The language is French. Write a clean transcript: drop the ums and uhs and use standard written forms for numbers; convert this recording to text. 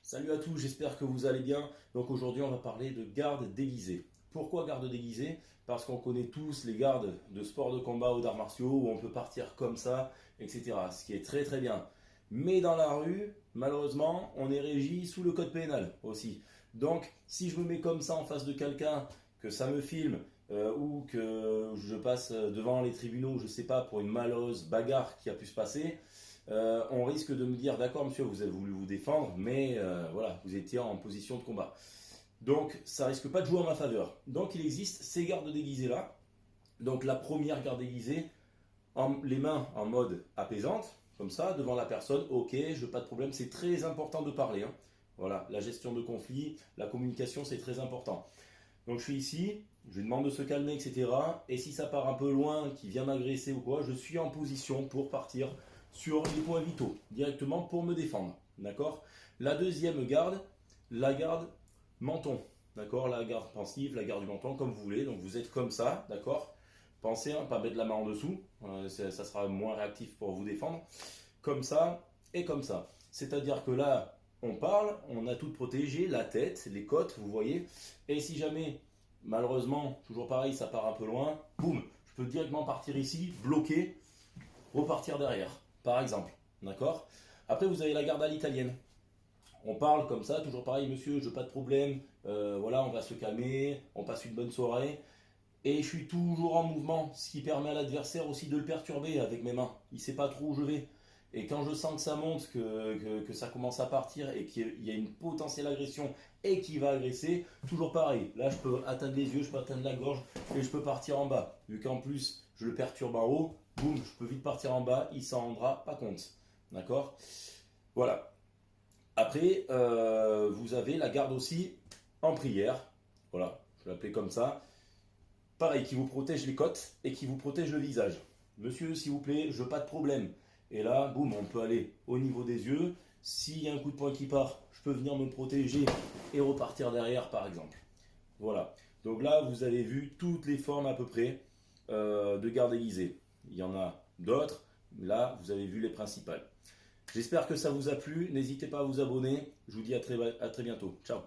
Salut à tous, j'espère que vous allez bien. Donc aujourd'hui on va parler de garde déguisée. Pourquoi garde déguisée? Parce qu'on connaît tous les gardes de sport de combat ou d'arts martiaux où on peut partir comme ça, etc. Ce qui est très très bien. Mais dans la rue, malheureusement, on est régi sous le code pénal aussi. Donc si je me mets comme ça en face de quelqu'un, que ça me filme, ou que je passe devant les tribunaux, je ne sais pas, pour une malheureuse bagarre qui a pu se passer, on risque de me dire d'accord monsieur, vous avez voulu vous défendre, mais voilà, vous étiez en position de combat. Donc ça risque pas de jouer en ma faveur. Donc il existe ces gardes déguisés là. Donc la première garde déguisée, les mains en mode apaisante, comme ça, devant la personne, ok, je pas de problème, c'est très important de parler, hein. Voilà, la gestion de conflit, la communication, c'est très important. Donc je suis ici, je lui demande de se calmer, etc. Et si ça part un peu loin, qu'il vient m'agresser ou quoi, je suis en position pour partir sur les points vitaux, directement pour me défendre. D'accord? La deuxième garde, la garde menton. D'accord? La garde pensive, la garde du menton, comme vous voulez. Donc vous êtes comme ça, d'accord? Pensez à ne pas mettre la main en dessous, ça sera moins réactif pour vous défendre. Comme ça et comme ça. C'est-à-dire que là, on parle, on a tout protégé, la tête, les côtes, vous voyez. Et si jamais, malheureusement, toujours pareil, ça part un peu loin, boum, je peux directement partir ici, bloquer, repartir derrière, par exemple. D'accord? Après, vous avez la garde à l'italienne. On parle comme ça, toujours pareil, monsieur, je n'ai pas de problème, voilà, on va se calmer, on passe une bonne soirée. Et je suis toujours en mouvement, ce qui permet à l'adversaire aussi de le perturber avec mes mains. Il ne sait pas trop où je vais. Et quand je sens que ça monte, que ça commence à partir et qu'il y a une potentielle agression et qu'il va agresser, toujours pareil. Là, je peux atteindre les yeux, je peux atteindre la gorge et je peux partir en bas. Vu qu'en plus, je le perturbe en haut, boum, je peux vite partir en bas, il s'en rendra pas compte. D'accord? Voilà. Après, vous avez la garde aussi en prière. Voilà, je vais l'appeler comme ça. Pareil, qui vous protège les côtes et qui vous protège le visage. Monsieur, s'il vous plaît, je veux pas de problème. Et là, boum, on peut aller au niveau des yeux. S'il y a un coup de poing qui part, je peux venir me protéger et repartir derrière, par exemple. Voilà. Donc là, vous avez vu toutes les formes à peu près de garde aiguisée. Il y en a d'autres. Là, vous avez vu les principales. J'espère que ça vous a plu. N'hésitez pas à vous abonner. Je vous dis à très bientôt. Ciao.